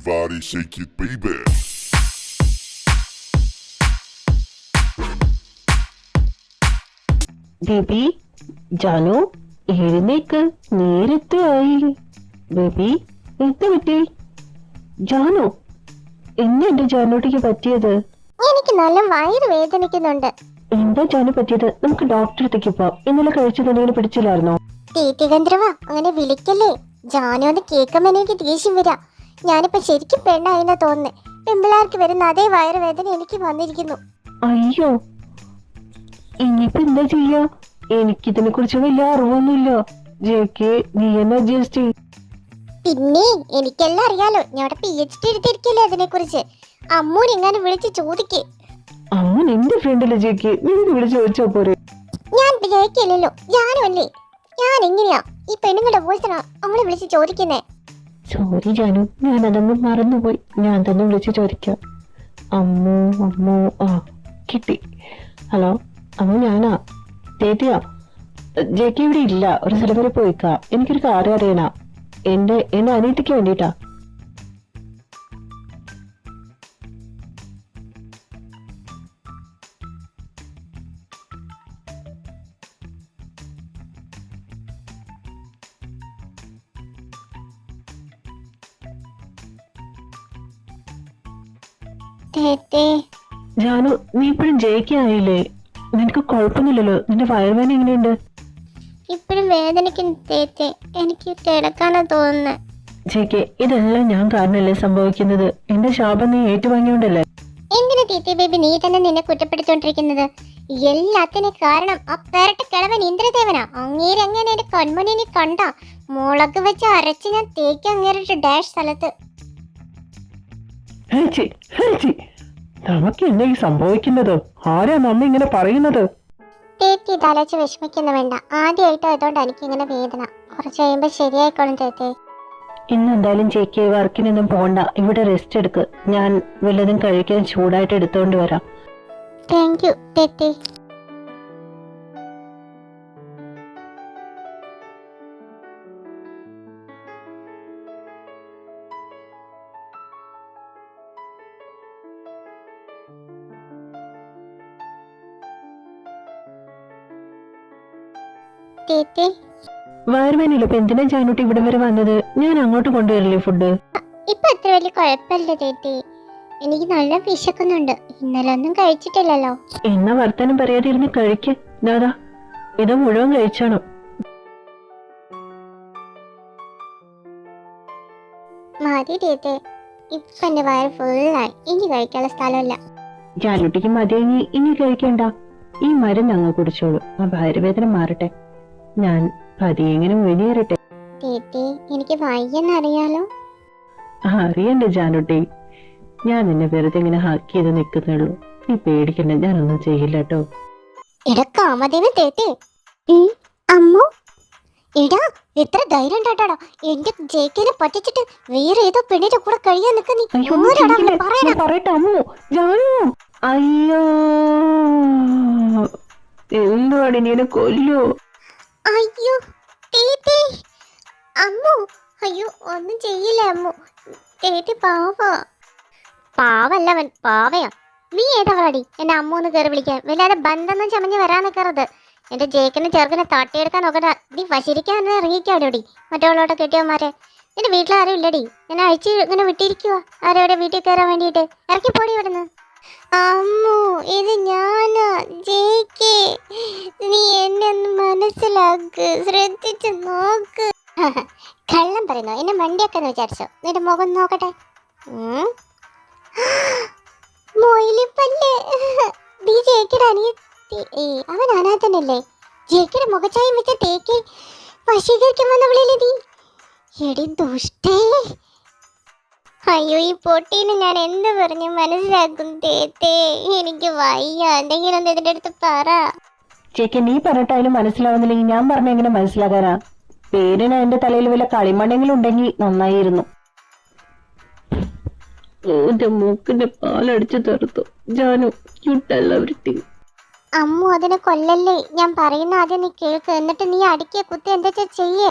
Everybody shake it, baby. Baby Janu എഴുന്നേക്ക്, നേരത്തെയായി. Baby എന്ത് പറ്റി? ജാനു എന്നെ എന്റെ ജാനോട്ടിക്ക് പറ്റിയത്? എനിക്ക് നല്ല വയറ് വേദനിക്കുന്നുണ്ട്. എന്താ ജാനു പറ്റിയത്? നമുക്ക് ഡോക്ടറെ അടുത്തേക്ക് പോവാം. ഇന്നലെ കഴിച്ചത് എന്തെങ്കിലും പിടിച്ചില്ലായിരുന്നോ? തീറ്റികന്ദ്രവ അങ്ങനെ വിളിക്കല്ലേ. ജാനു ഒന്ന് കേൾക്കുമ്പോ എനിക്ക് ദേഷ്യം വരാ. ഞാനിപ്പോ ശരിക്കും പെണ്ണായെന്ന് തോന്നുന്നേ. പെമ്പിള്ളാർക്ക് വരുന്ന അതേ വയറുവേദന എനിക്ക് വന്നിരിക്കുന്നു. അയ്യോ, ഇനിയിപ്പോ എന്താ ചെയ്യാ? എനിക്കിതിനെ കുറിച്ച് വലിയ അറിവൊന്നുമില്ല. ജെക്ക് നീ എന്നെ അഡ്ജസ്റ്റ് ചെയ്യും. പിന്നെ എനിക്കെല്ലാം അറിയാലോ. ഞാൻ PhD എടുത്തിരിക്കല്ലേ അതിനെ കുറിച്ച്. അമ്മൂനെ എങ്ങനെ വിളിച്ച് ചോദിക്കേ. അമ്മ എന്റെ ഫ്രണ്ടല്ലേ ജെക്ക്, നിനക്ക് വിളിച്ച് ചോദിച്ചാ പോരെ? ഞാൻ ജയിക്കില്ലല്ലോ, ജാനു അല്ലേ. ഞാൻ എങ്ങനെയാ ഈ പെണ്ണുങ്ങളുടെ വോയിസാണ് അവളെ വിളിച്ച് ചോദിക്കുന്നേ. സോറി ജാനു, ഞാൻ അതൊന്നും മറന്നുപോയി. ഞാൻ തന്നെ വിളിച്ച് ചോദിക്കാം. അമ്മു അമ്മു, ആ കിട്ടി. ഹലോ അമ്മു, ഞാനാ തേറ്റിയാ. ജെക്ക് ഇവിടെ ഇല്ല, ഒരു സ്ഥലം വരെ പോയിക്കാം. എനിക്കൊരു കാര്യം അറിയണ, എന്റെ അനിയത്തിക്ക് വേണ്ടിട്ടാ. ജാനു നീ ഇപ്പോഴും ജെക്ക് ആയില്ലേ? നിനക്ക് കുഴപ്പമൊന്നുമില്ലല്ലോ? നിന്റെ വയറുവേദന എങ്ങനെയുണ്ട്? ഇപ്പോഴും വേദനിക്കുന്നു തേത്തെ. എനിക്ക് കിടക്കാനാ തോന്നുന്നത്. ജെക്ക് ഇതെല്ലാം ഞാൻ കാരണല്ലേ സംഭവിക്കുന്നത്? എന്റെ ശാപം നീ ഏറ്റുവാങ്ങിയോണ്ടല്ലേ? എന്തിനാ തീറ്റി ബേബി നീ തന്നെ നിന്നെ കുറ്റപ്പെടുത്തോണ്ടിരിക്കുന്നത്? എല്ലാത്തിനും കാരണം ആ പെരട്ട കിളവൻ ഇന്ദ്രദേവനാ. അങ്ങേര് അങ്ങനെ എന്റെ കൺമണിനെ കണ്ട മുളക് വെച്ച് അരച്ച് ഞാൻ തേക്ക് അങ്ങേറിട്ട് ഡാഷ് സ്ഥലത്ത്. നമുക്ക് എന്താ ഈ സംഭവിക്കുന്നത്? ആരാ നമ്മ ഇങ്ങനെ പറയുന്നത്? തേത്തി തലച്ച് വിഷമിക്കുന്ന വേണ്ട. ആദ്യമായിട്ടോ അതുകൊണ്ട് എനിക്കിങ്ങനെ വേദന. കുറച്ച് കഴിയുമ്പോ ശരിയായിക്കോളും തേത്തെ. ഇന്നെന്തായാലും ജെക്ക് വർക്കിനൊന്നും പോണ്ട, ഇവിടെ റെസ്റ്റ് എടുക്ക്. ഞാൻ വല്ലതും കഴിക്കാൻ ചൂടായിട്ട് എടുത്തോണ്ട് വരാം. Thank you തേത്തി. വയറുവേനല്ലോ, ഇപ്പൊ എന്തിനാ ജാനൂട്ടി ഇവിടെ വരെ വന്നത്? ഞാൻ അങ്ങോട്ട് കൊണ്ടുവരില്ലേ ഫുഡ്? ഇപ്പൊ അത്ര വലിയ കുഴപ്പമില്ല തേത്തി. എനിക്ക് നല്ല വിശക്കുന്നുണ്ട്. ഇന്നലെ ഒന്നും കഴിച്ചിട്ടില്ലല്ലോ. എന്നാ വർത്താനം പറയാതെ ഇരുന്ന് കഴിക്ക്. ദാദാ ഇത് മുഴുവൻ കഴിച്ചാണോ? മതി തേത്തെ, ഇപ്പൊ എന്റെ വയറ് ഫുള്ളായി. ഇനി കഴിക്കാനുള്ള സ്ഥലമില്ല. ജാനൂട്ടിക്ക് മതിയെങ്കി ഇനി കഴിക്കണ്ട. ഈ മരുന്ന് അങ്ങ് കുടിച്ചോളൂ. ആ വയറുവേദന മാറട്ടെ. ഞാൻ പതിയെങ്ങനെ മുഴിയേറട്ടെ. തേത്തി എനിക്ക് വയ്യെന്നറിയാലോ. അറിയണ്ടേ ജാനൂട്ടി, ഞാൻ നിന്നെ വെറുതെ ഇങ്ങനെ ഹാക്ക് ചെയ്ത് നിൽക്കുന്നുള്ളൂ. നീ പേടിക്കണ്ട, ഞാനൊന്നും ചെയ്യില്ല കേട്ടോ. ഇടക്കാമതേവ തേത്തി. അമ്മു ഇടാ, എത്ര ധൈര്യം ഉണ്ടാട്ടാടാ എന്റെ ജേക്കിനെ പറ്റിച്ചിട്ട് വേറെ ഏതോ പെണ്ണിന്റെ കൂടെ കഴിയാൻ നിക്ക നീ. പറയട്ടെ അമ്മു. ജാനു അയ്യോ, എന്തുവാണ് നീ എന്നെ കൊല്ലോ? അയ്യോ തേത്തി, അമ്മു അയ്യോ ഒന്നും ചെയ്യില്ല അമ്മു. തേത്തി പാവല്ലവൻ പാവയാ. നീ ഏതാടി എന്റെ അമ്മൂന്ന് കയറി വിളിക്കാൻ? വല്ലാതെ ബന്ധമൊന്നും ചമഞ്ഞ് വരാൻ നിൽക്കരുത്. എന്റെ ജേക്കിനെ ചെറുക്കനെ തട്ടിയെടുക്കാൻ നോക്കണ്ട. നീ വശിരിക്കാൻ ഇറങ്ങിക്കാടോടി മറ്റുള്ളവരുടെ കെട്ടിയവന്മാരെ. എന്റെ വീട്ടിലാരും ഇല്ലടി. എന്നെ അഴിച്ച് ഇങ്ങനെ വിട്ടിരിക്കുവാ ആരോടെ വീട്ടിൽ കയറാൻ വേണ്ടിയിട്ട്. ഇറക്കി പോടി ഇവിടുന്ന്. അമ്മു ഇത് ഞാനാ ജേക്ക്. നീ എന്നെ ഒന്ന് മനസ്സിലാക്ക്, ശ്രദ്ധിച്ചു നോക്ക്. കള്ളം പറയുന്നു. എന്നെ മണ്ടിയൊക്കെന്ന് വിചാരിച്ചോ? നിന്റെ മുഖം നോക്കട്ടെ. മൊയിലിപ്പല്ലേ നീ ജേക്കിയുടെ അനിയത്തി. അവൻ അനാഥനല്ലേ? ജേക്കിയുടെ മുഖച്ചായം വെച്ച തേക്ക് വശീകരിക്കാൻ വന്നവളല്ലേ നീ? എടി ദുഷ്ടേ. അയ്യോ ഈ പൊട്ടീനെ ഞാൻ എന്ത് പറഞ്ഞു മനസ്സിലാക്കും തേത്തേ? എനിക്ക് വയ്യ. എന്തെങ്കിലും ഇതിന്റെ അടുത്ത് പറ. ചേക്ക് നീ പറഞ്ഞിട്ടായാലും മനസ്സിലാവുന്നില്ലെങ്കിൽ ഞാൻ പറഞ്ഞ എങ്ങനെ മനസ്സിലാകാനാ? പേരിന് എന്റെ തലയിൽ വല്ല കളിമണ്ണെങ്കിലും ഉണ്ടെങ്കിൽ നന്നായിരുന്നു. ഓന്റെ മൂക്കിന്റെ പാലടിച്ചു തീർത്തു. ജാനു അമ്മു അതിനെ കൊല്ലല്ലേ. ഞാൻ പറയുന്ന ആദ്യം നീ കേൾക്ക്, എന്നിട്ട് നീ അടിക്കുക കുത്തി എന്താ ചെയ്യേ.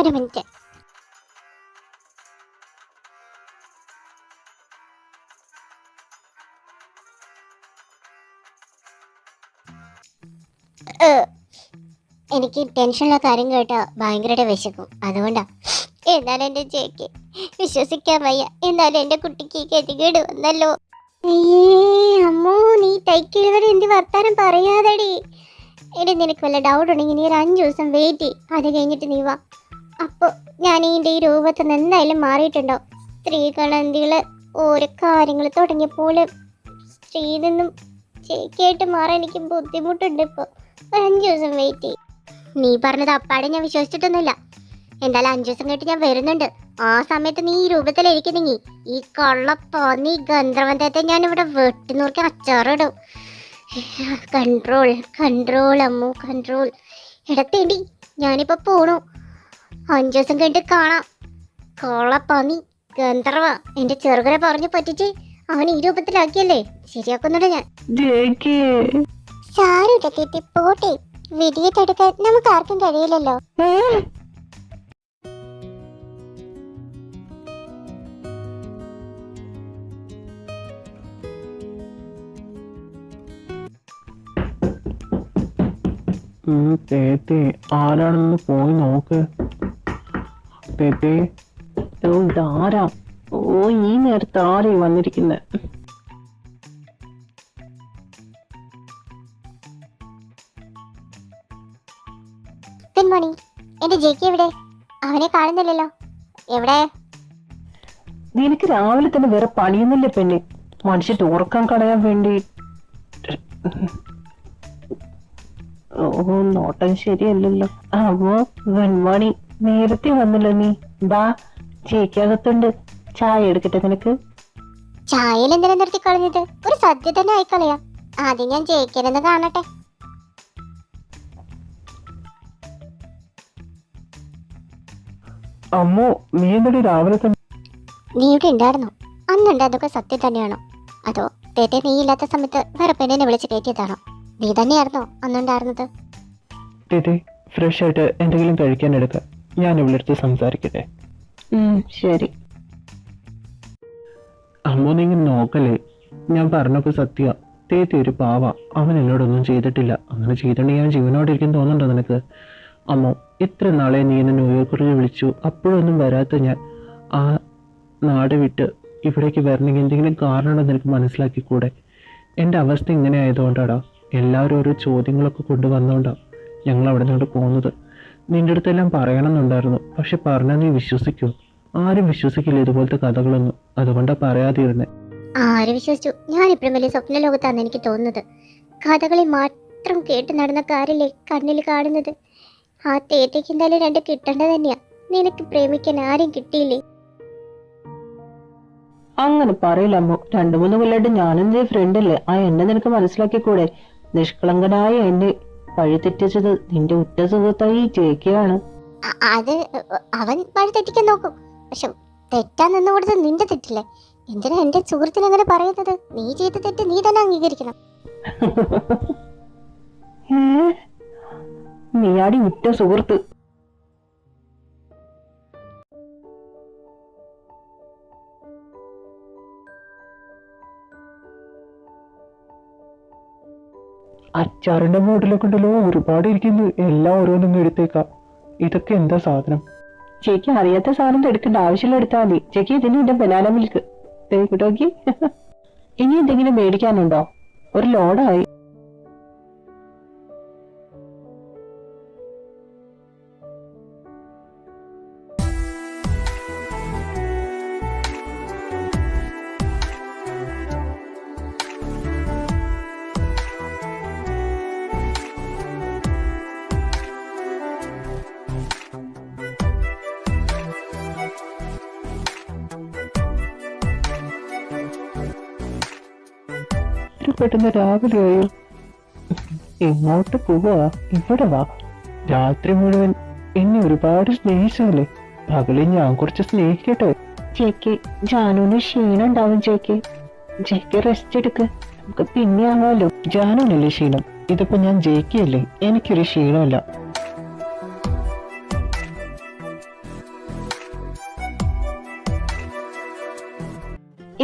ഒരു മിനിറ്റ്. എനിക്ക് ടെൻഷനുള്ള കാര്യം കേട്ടാ ഭയങ്കരമായിട്ട് വിശക്കും, അതുകൊണ്ടാ. എന്നാലും എൻ്റെ ചേക്ക് വിശ്വസിക്കാൻ വയ്യ. എന്നാലും എൻ്റെ കുട്ടിക്ക് ഗതികേട് വന്നല്ലോ. അമ്മോ, നീ തൈക്കിളിവിടെ എന്ത് വർത്താനം പറയാതെടി. എടി, നിനക്ക് വല്ല ഡൗട്ട് ഉണ്ടെങ്കിൽ നീ ഒരു 5 ദിവസം വെയിറ്റ് ചെയ്യും. അത് കഴിഞ്ഞിട്ട് നീ വാ. അപ്പോൾ ഞാൻ ഈ രൂപത്തിൽ നിന്ന് എന്തായാലും മാറിയിട്ടുണ്ടാവും. സ്ത്രീകളന്തികള് ഓരോ കാര്യങ്ങൾ തുടങ്ങിയപ്പോൾ സ്ത്രീയിൽ നിന്നും ചേക്കായിട്ട് മാറാൻ എനിക്ക് ബുദ്ധിമുട്ടുണ്ട്. ഇപ്പോൾ ഒരു 5 ദിവസം വെയിറ്റ് ചെയ്യും. നീ പറഞ്ഞത് അപ്പാടെ ഞാൻ വിശ്വസിച്ചിട്ടൊന്നുമില്ല. എന്തായാലും 5 ദിവസം കഴിഞ്ഞിട്ട് ഞാൻ വരുന്നുണ്ട്. ആ സമയത്ത് നീ ഈ രൂപത്തിലിരിക്കുന്നെങ്കിൽ ഈ കൊള്ളപ്പോന്നി ഗന്ധർവന്തത്തെ ഞാൻ ഇവിടെ വെട്ടിനുറുക്കി അച്ചാറിടും. Control control Ammu control. ഇടത്തേണ്ടി ഞാനിപ്പോ പോണു. 5 ദിവസം കഴിഞ്ഞിട്ട് കാണാം. കൊള്ളപ്പോന്നി ഗന്ധർവ എന്റെ ചെറുകനെ പറഞ്ഞു പറ്റിച്ച് അവൻ ഈ രൂപത്തിലാക്കിയല്ലേ, ശരിയാക്കുന്നുണ്ട് ഞാൻ. സാരമില്ല ചേച്ചി, പോട്ടെ. വിധിയെടുക്കാൻ നമുക്ക് ആർക്കും കഴിയില്ലല്ലോ. തേത്തേ, ആരാണെന്ന് പോയി നോക്ക്. തേത്തേ, ഇതാരാ? ഓ, ഈ നേരത്തെ ആരേ വന്നിരിക്കുന്നത്? Good morning. എന്റെ ജെക്കി എവിടെ? അവനെ കാണുന്നില്ലല്ലോ. എവിടെ? നിനക്ക് രാവിലെ തന്നെ വേറെ പണിയൊന്നുമില്ല പെണ്ണെ. മനുഷ്യട്ട് ഉറക്കം കളയാൻ വേണ്ടി. ഓ, നോട്ടം ശരിയല്ലല്ലോ. അമ്മോ, ഗുഡ് മോർണിംഗ്. നേരത്തെ വന്നല്ലോ നീ. ബാ, ചേക്കകത്തുണ്ട്. ചായ എടുക്കട്ടെ നിനക്ക്? ചായയിൽ എന്തിനാ നിർത്തി കളഞ്ഞത്? ഒരു സദ്യ തന്നെ ആയിക്കളയാ. ആദ്യം ഞാൻ ജയിക്കലെന്ന് കാണട്ടെ. അമ്മോ, നീ എന്തൊരു രാവിലെ തന്നെ? നീ ഇവിടെ ഉണ്ടായിരുന്നോ? അന്നുണ്ടായതൊക്കെ സത്യം തന്നെയാണോ? അതോ തേട്ടെ നീ ഇല്ലാത്ത സമയത്ത് വേറെ പെണ്ണിനെ വിളിച്ച് കയറ്റിയതാണോ? നീ തന്നെയായിരുന്നോ അന്നുണ്ടായിരുന്നത്? തേട്ടെ, ഫ്രഷ് ആയിട്ട് എന്തെങ്കിലും കഴിക്കാൻ എടുക്ക. ഞാൻ ഇവിടെ അടുത്ത് സംസാരിക്കട്ടെ. ശരി. അമ്മോ, നീ നോക്കല്ലേ. ഞാൻ പറഞ്ഞപ്പോ സത്യ. തേത്തി ഒരു പാവ. അവൻ എന്നോടൊന്നും ചെയ്തിട്ടില്ല. അങ്ങനെ ചെയ്തിട്ടുണ്ടെങ്കിൽ ഞാൻ ജീവനോടെ ഇരിക്കും തോന്നുന്നുണ്ടോ നിനക്ക്? അമ്മോ, ഇത്ര നാളെ നീ എന്നെ ന്യൂയോർക്കിൽ വിളിച്ചു, അപ്പോഴൊന്നും വരാത്ത ഞാൻ ആ നാട് വിട്ട് ഇവിടേക്ക് വരണമെങ്കിൽ എന്തെങ്കിലും കാരണമുണ്ടോ നിനക്ക് മനസ്സിലാക്കിക്കൂടെ? എൻ്റെ അവസ്ഥ ഇങ്ങനെ ആയതുകൊണ്ടാടാ. എല്ലാവരും ഓരോ ചോദ്യങ്ങളൊക്കെ കൊണ്ടുവന്നുകൊണ്ടാണ് ഞങ്ങൾ അവിടെ നിന്നോട് പോകുന്നത്. നിൻ്റെ അടുത്തെല്ലാം പറയണമെന്നുണ്ടായിരുന്നു, പക്ഷെ പറഞ്ഞാൽ നീ വിശ്വസിക്കുമോ? ആരും വിശ്വസിക്കില്ല ഇതുപോലത്തെ കഥകളൊന്നും. അതുകൊണ്ടാണ് പറയാതിരുന്നേ. ആര് വിശ്വസിച്ചു? ഞാനിപ്പോഴും വലിയ സ്വപ്ന ലോകത്താണെന്ന് എനിക്ക് തോന്നുന്നത്. കഥകളി മാത്രം കേട്ട് നടന്ന കാര്യല്ലേ കണ്ണിൽ കാണുന്നത്. ആ തേറ്റയ്ക്ക് എന്തായാലും 2 കിട്ടേണ്ടത് തന്നെയാ. നിനക്ക് പ്രേമിക്കാൻ ആരും കിട്ടിയില്ലേ? അങ്ങനെ പറയില്ല അമ്മോ. 2-3 കൊല്ലമായിട്ട് ഞാനെന്റെ ഫ്രണ്ടല്ലേ. ആ എന്നെ നിനക്ക് മനസ്സിലാക്കിക്കൂടെ? നിഷ്കളങ്കനായ എന്നെ വഴി തെറ്റിച്ചത് നിന്റെ ഉറ്റ സുഹൃത്തായി ചേക്കിയാണ്. അത് അവൻ വഴി തെറ്റിക്കാൻ നോക്കും. പക്ഷെ തെറ്റാൻ നിന്ന് കൊടുത്തത് നിന്റെ തെറ്റില്ലേ? എന്തിനാ എന്റെ സുഹൃത്തിന് അങ്ങനെ പറയുന്നത്? നീ ചെയ്ത തെറ്റ് നീ തന്നെ അംഗീകരിക്കണം. നീയാടി ഉറ്റ സുഹൃത്ത്. അച്ചാറിന്റെ മോഡലൊക്കെ ഉണ്ടല്ലോ, ഒരുപാട് ഇരിക്കുന്നു. എല്ലാം ഓരോന്നും എടുത്തേക്കാം. ഇതൊക്കെ എന്താ സാധനം? ചേക്ക് അറിയാത്ത സാധനം എടുക്കേണ്ട, ആവശ്യമുള്ള എടുത്താൽ മതി. ചേക്ക് ഇതിന് എന്റെ ബനാന മിൽക്ക് തേക്കിട്ടോക്കി. ഇനി എന്തെങ്കിലും മേടിക്കാനുണ്ടോ? ഒരു ലോഡായി. പെട്ടെന്ന് രാവിലെയായോ? എങ്ങോട്ട് പോവാ? ഇവിടെ വാ. രാത്രി മുഴുവൻ എന്നെ ഒരുപാട് സ്നേഹിച്ചല്ലേ, പകലിൽ ഞാൻ കുറച്ച് സ്നേഹിക്കട്ടെ. ചേക്ക് ജാനുവിന് ക്ഷീണം ഉണ്ടാവും. ചേക്ക് റെസ്റ്റ് എടുക്ക്, നമുക്ക് പിന്നെ ആവാലോ. ജാനുവിനല്ലേ ക്ഷീണം? ഇതിപ്പോ ഞാൻ ജയിക്കല്ലേ, എനിക്കൊരു ക്ഷീണമല്ല.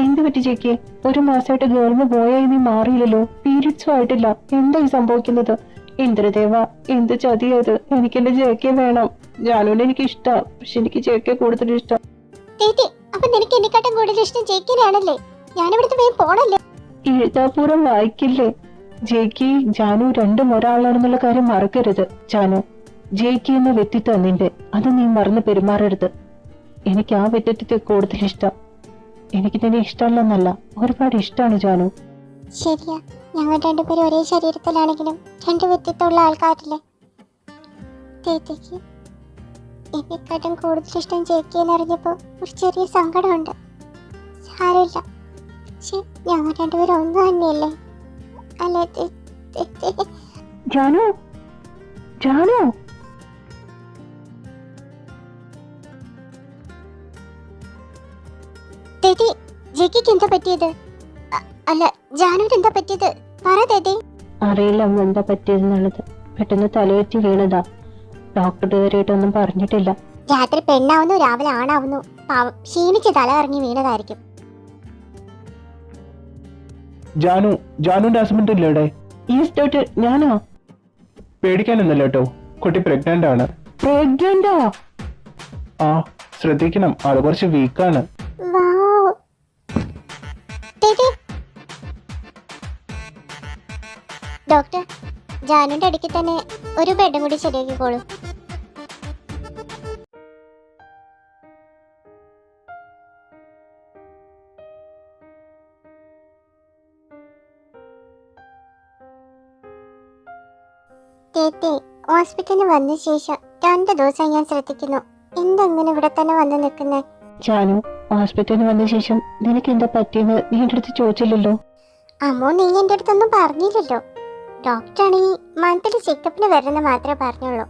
എന്ത് പറ്റി ജെയ്ക്ക്? ഒരു മാസമായിട്ട് ഗേൾന്ന് പോയാൽ നീ മാറിയില്ലല്ലോ, പീരിയഡ്സും ആയിട്ടില്ല, എന്താ ഈ സംഭവിക്കുന്നത്? ഇന്ദ്രദേവ, എന്ത് ചതിയത്? എനിക്ക് എന്റെ ജെയ്ക്കെ വേണം. ജാനുവിനെ എനിക്ക് ഇഷ്ടം, പക്ഷെ എനിക്ക് ജെയ്ക്കെ കൂടുതൽ ഇഷ്ടം. അപ്പൊ നിനക്ക് എന്നെക്കാട്ടും കൂടുതൽ ഇഷ്ടം ജെയ്ക്കിനാണല്ലേ? ഞാനിവിടുത്തെ വേഗം പോണല്ലേ? എഴുതാപൂർവ്വം വായിക്കില്ലേ? ജെയ്ക്ക് ജാനു രണ്ടും ഒരാളാണെന്നുള്ള കാര്യം മറക്കരുത്. ജാനു, ജെയ്ക്ക് എന്ന വ്യക്തിത്വം നിന്റെ, അത് നീ മറന്ന് പെരുമാറരുത്. എനിക്ക് ആ വ്യക്തിത്വത്തെ കൂടുതൽ ഇഷ്ടം. എനിക്ക് നിന്നെ ഇഷ്ടമല്ലെന്നല്ല, ഒരുപാട് ഇഷ്ടമാണ് ജാനു. ശരിയാ, ഞങ്ങൾ രണ്ടുപേരും ഒരേ ശരീരത്തിലാണെങ്കിലും രണ്ട് വ്യക്തിത്വമുള്ള ആൾക്കാരില്ലേ? ചേച്ചിക്ക് എന്നെക്കാട്ടും കൂടുതൽ ഇഷ്ടം ജെയ്ക്ക് എന്നറിഞ്ഞപ്പോ ഒരു ചെറിയ സങ്കടമുണ്ട്. സാരമില്ല, പക്ഷെ ഞങ്ങൾ രണ്ടുപേരും ഒന്നു തന്നെയല്ലേ അല്ലേ? ജാനു, ജാനു, ചേച്ചി, ജെയ്ക്ക് എന്താ പറ്റിയത്? അല്ല, ജാനുവിന് എന്താ പറ്റിയത്? പറ ചേച്ചി. അറിയില്ല അമ്മ എന്താ പറ്റിയതെന്നുള്ളത്. പെട്ടെന്ന് തലവെറ്റി വീണതാ. ഡോക്ടർ ഇതുവരെയായിട്ടൊന്നും പറഞ്ഞിട്ടില്ല. രാത്രി പെണ്ണാവുന്നു, രാവിലെ ആണാവുന്നു. പാവം, ക്ഷീണിച്ച് തല ഇറങ്ങി വീണതായിരിക്കും. ജാനു, ജാനുവിന്റെ ഹസ്ബൻഡ് ഇല്ലേ ഇവിടെ? യെസ് ഡോക്ടർ, ഞാനോ? പേടിക്കാനൊന്നല്ല കേട്ടോ, കുട്ടി പ്രഗ്നന്റ് ആണ്. പ്രഗ്നന്റോ? ആ, ശ്രദ്ധിക്കണം, ആള് കുറച്ച് വീക്കാണ്. ഡോക്ടർ, ജാനുവിന്റെ അടുക്കി തന്നെ ഒരു ബെഡും കൂടി ശരിയാക്കിക്കോളൂ. തേത്തേ, ഹോസ്പിറ്റലിൽ വന്ന ശേഷം 2 ദിവസം ഞാൻ ശ്രദ്ധിക്കുന്നു. എന്തെങ്ങനെ ഇവിടെ തന്നെ വന്ന് നിൽക്കുന്നേ? ജാനു, ഹോസ്പിറ്റലിൽ വന്ന ശേഷം നിനക്ക് എന്താ പറ്റിയെന്ന് നീ എന്റെ അടുത്ത് ചോദിച്ചില്ലല്ലോ. അമ്മോ, നീ എന്റെ അടുത്തൊന്നും പറഞ്ഞില്ലല്ലോ. ഡോക്ടറാണെങ്കിൽ മന്ത്ലി ചെക്കപ്പിന് വരുന്ന മാത്രമേ പറഞ്ഞുള്ളൂ.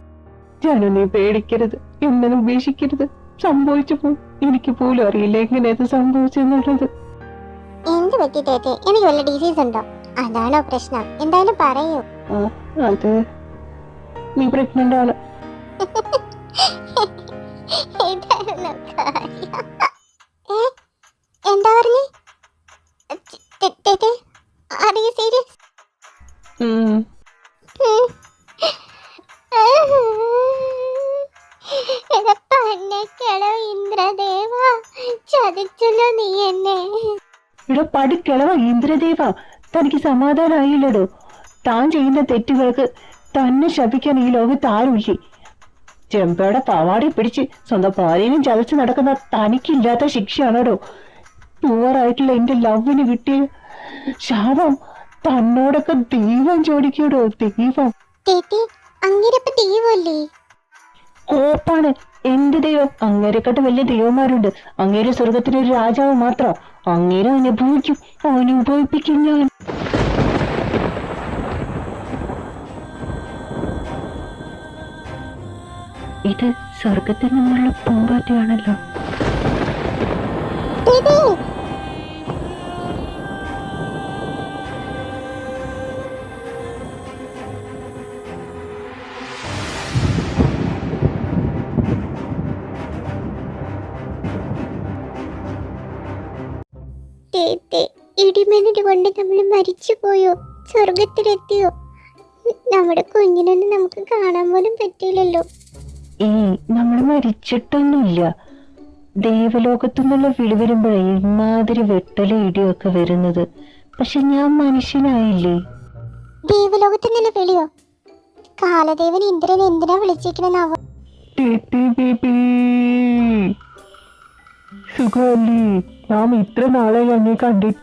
ജാനു, നീ പേടിക്കരുത്, എന്നെ ഉപേക്ഷിക്കരുത്. സംഭവിച്ചു പോയി, എനിക്ക് പോലും അറിയില്ല എങ്ങനെ അത് സംഭവിച്ചെന്നുള്ളത്. എന്ത് പറ്റി തേത്തേ? എനിക്ക് വല്ല ഡിസീസ് ഉണ്ടോ? അതാണോ പ്രശ്നം? എന്തായാലും പറയൂ. അത് നീ പ്രഗ്നന്റ് ആണ്. എന്താ പറഞ്ഞേ? സീരിയസ്? ഇന്ദ്രദേവ, ചതിച്ചല്ലോ നീ എന്നെ. ഇവിടെ പഠിക്കളവ ഇന്ദ്രദേവ, തനിക്ക് സമാധാനമായില്ലടോ. താൻ ചെയ്യുന്ന തെറ്റുകൾക്ക് തന്നെ ശപിക്കാൻ ഈ ലോകത്ത് ആരുമില്ലേ. ചെമ്പയുടെ പാവാടി പിടിച്ച് സ്വന്തം ഭാര്യനും ചതച്ച് നടക്കുന്ന തനിക്കില്ലാത്ത ശിക്ഷയാണോടോ പ്യുവറായിട്ടുള്ള എന്റെ ലവിന് കിട്ടിയ ശാപം. തന്നോടൊക്കെ ദൈവം ചോദിക്കടോ, ദൈവം. കോപ്പാണ് എന്റെ ദൈവം. അങ്ങേരെക്കാട്ട് വലിയ ദൈവന്മാരുണ്ട്. അങ്ങേരെ സ്വർഗത്തിലെ ഒരു രാജാവ് മാത്രം. അങ്ങേരെ അനുഭവിക്കും, അനുഭവിപ്പിക്കും ഞാൻ. ഇത് സ്വർഗത്തിൽ നിന്നുള്ള പൂമ്പാറ്റയാണല്ലോ. ഇടിമിന്നൽ കൊണ്ട് നമ്മൾ മരിച്ചു പോയോ? സ്വർഗത്തിലെത്തിയോ? നമ്മുടെ കുഞ്ഞിനൊന്നും നമുക്ക് കാണാൻ പോലും പറ്റില്ലല്ലോ. നമ്മൾ മരിച്ചിട്ടൊന്നുമില്ല. ദേവലോകത്തു നിന്നുള്ള വിളി വരുമ്പോഴേ ഇമാതിരി വെട്ടലും ഇടിയൊക്കെ വരുന്നത്. പക്ഷെ ഞാൻ മനുഷ്യനായില്ലേ. ദേവലോകത്തു നിന്നുള്ള വിളിയോ? കാലദേവൻ ഇന്ദ്രൻ എന്തിനാ വിളിച്ചിരിക്കണെന്നാവോ? സുഖമല്ലേ? ഞാൻ ഇത്ര നാളെ ഞങ്ങൾ കണ്ടിട്ട്.